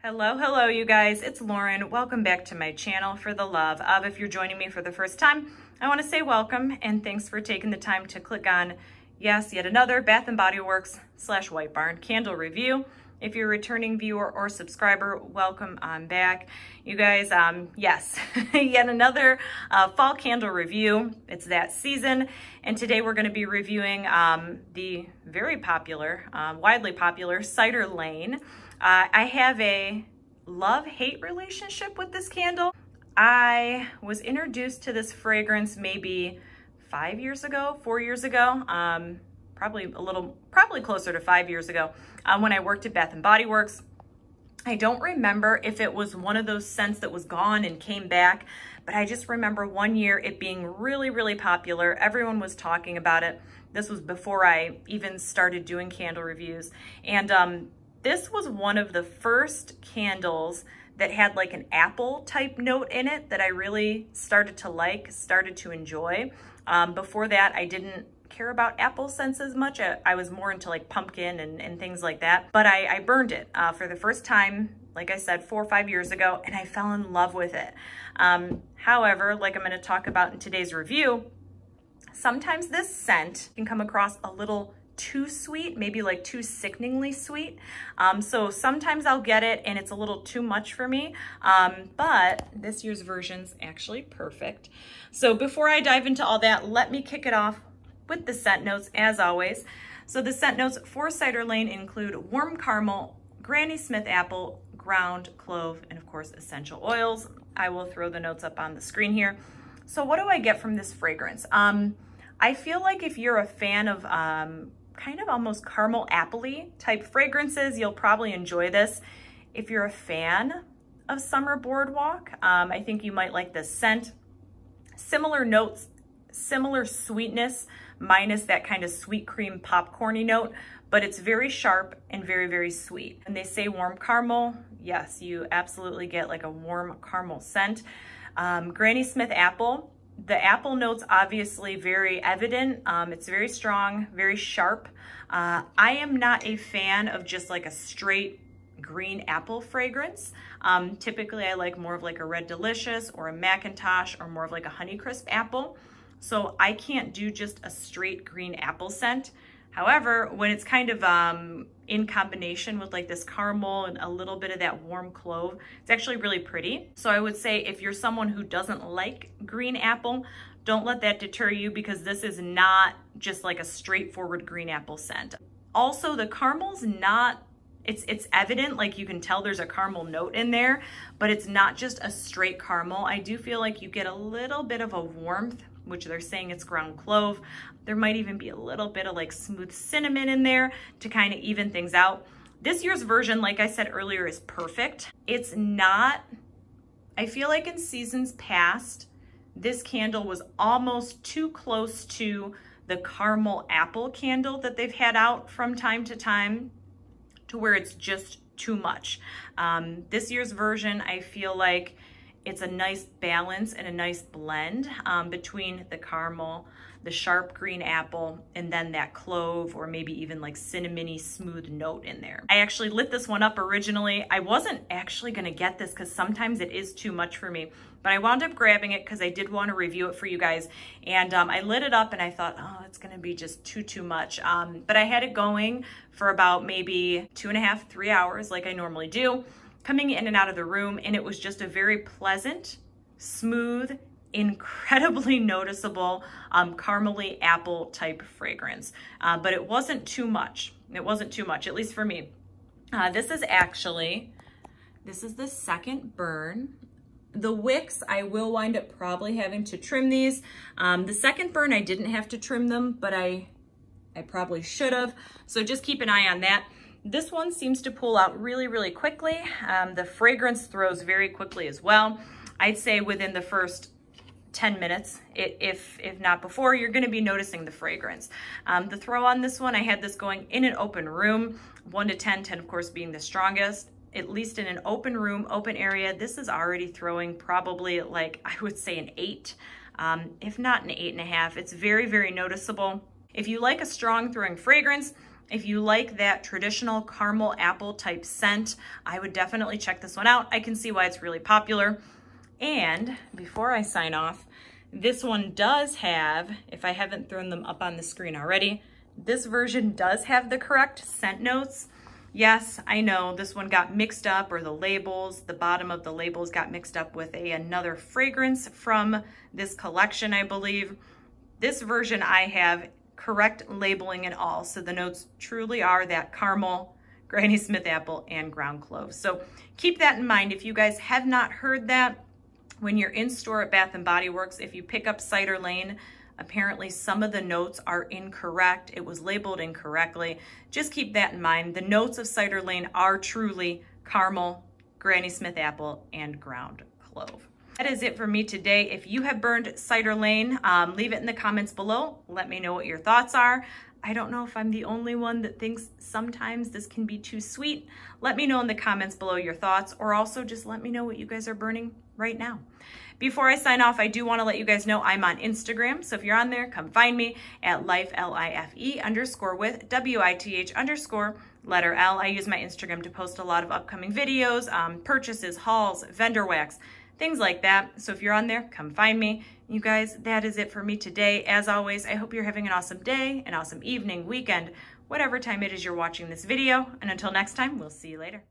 Hello, you guys. It's Lauren. Welcome back to my channel for the love of. If you're joining me for the first time, I want to say welcome and thanks for taking the time to click on, yes, yet another Bath & Body Works / White Barn candle review. If you're a returning viewer or subscriber, welcome on back. You guys, yes, yet another fall candle review. It's that season, and today we're going to be reviewing the very popular, widely popular Cider Lane. I have a love-hate relationship with this candle. I was introduced to this fragrance maybe 5 years ago, 4 years ago, probably closer to 5 years ago, when I worked at Bath & Body Works. I don't remember if it was one of those scents that was gone and came back, but I just remember one year it being really, really popular. Everyone was talking about it. This was before I even started doing candle reviews. And this was one of the first candles that had like an apple type note in it that I really started to enjoy. Before that, I didn't care about apple scents as much. I was more into like pumpkin and things like that. But I burned it for the first time, like I said, 4 or 5 years ago, and I fell in love with it. However, like I'm going to talk about in today's review, sometimes this scent can come across a little too sweet, maybe like too sickeningly sweet. So sometimes I'll get it and it's a little too much for me. But this year's version's actually perfect. So before I dive into all that, let me kick it off with the scent notes as always. So the scent notes for Cider Lane include warm caramel, Granny Smith apple, ground clove, and of course essential oils. I will throw the notes up on the screen here. So what do I get from this fragrance? I feel like if you're a fan of kind of almost caramel appley type fragrances, you'll probably enjoy this. If you're a fan of Summer Boardwalk, I think you might like this scent. Similar notes, similar sweetness, minus that kind of sweet cream popcorny note, but it's very sharp and very, very sweet. And they say warm caramel. Yes, you absolutely get like a warm caramel scent. Granny Smith apple. The apple notes obviously very evident. It's very strong, very sharp. I am not a fan of just like a straight green apple fragrance. Typically I like more of like a Red Delicious or a Macintosh or more of like a Honeycrisp apple. So I can't do just a straight green apple scent. However, when it's kind of in combination with like this caramel and a little bit of that warm clove, it's actually really pretty. So I would say if you're someone who doesn't like green apple, don't let that deter you, because this is not just like a straightforward green apple scent. Also, the caramel's not, it's evident, like you can tell there's a caramel note in there, but it's not just a straight caramel. I do feel like you get a little bit of a warmth, which they're saying it's ground clove. There might even be a little bit of like smooth cinnamon in there to kind of even things out. This year's version, like I said earlier, is perfect. It's not, I feel like in seasons past, this candle was almost too close to the caramel apple candle that they've had out from time to time, to where it's just too much. This year's version, I feel like it's a nice balance and a nice blend between the caramel, the sharp green apple, and then that clove or maybe even like cinnamony smooth note in there. I actually lit this one up originally. I wasn't actually gonna get this because sometimes it is too much for me, but I wound up grabbing it because I did want to review it for you guys. And I lit it up and I thought, oh, it's gonna be just too much. But I had it going for about maybe 2.5, 3 hours like I normally do, coming in and out of the room, and it was just a very pleasant, smooth, incredibly noticeable caramely apple type fragrance. But it wasn't too much. It wasn't too much, at least for me. This is the second burn. The wicks, I will wind up probably having to trim these. The second burn, I didn't have to trim them, but I probably should have. So just keep an eye on that. This one seems to pull out really, really quickly. The fragrance throws very quickly as well. I'd say within the first 10 minutes, if not before, you're gonna be noticing the fragrance. The throw on this one, I had this going in an open room, 1 to 10, 10 of course being the strongest. At least in an open room, open area, this is already throwing probably like, I would say an 8, if not an 8.5. It's very, very noticeable. If you like a strong throwing fragrance, If you like that traditional caramel apple type scent, I would definitely check this one out. I can see why it's really popular. And before I sign off, this one does have, if I haven't thrown them up on the screen already, this version does have the correct scent notes. Yes, I know this one got mixed up, or the labels, the bottom of the labels got mixed up with another fragrance from this collection, I believe. This version I have correct labeling and all, so the notes truly are that caramel, Granny Smith apple, and ground cloves. So keep that in mind. If you guys have not heard that, when you're in store at Bath & Body Works, if you pick up Cider Lane, apparently some of the notes are incorrect. It was labeled incorrectly. Just keep that in mind. The notes of Cider Lane are truly caramel, Granny Smith apple, and ground clove. That is it for me today. If you have burned Cider Lane, leave it in the comments below. Let me know what your thoughts are. I don't know if I'm the only one that thinks sometimes this can be too sweet. Let me know in the comments below your thoughts, or also just let me know what you guys are burning right now. Before I sign off, I do want to let you guys know I'm on Instagram. So if you're on there, come find me at life, LIFE_with WITH_letter L. I use my Instagram to post a lot of upcoming videos, purchases, hauls, vendor wax, things like that. So if you're on there, come find me. You guys, that is it for me today. As always, I hope you're having an awesome day, an awesome evening, weekend, whatever time it is you're watching this video. And until next time, we'll see you later.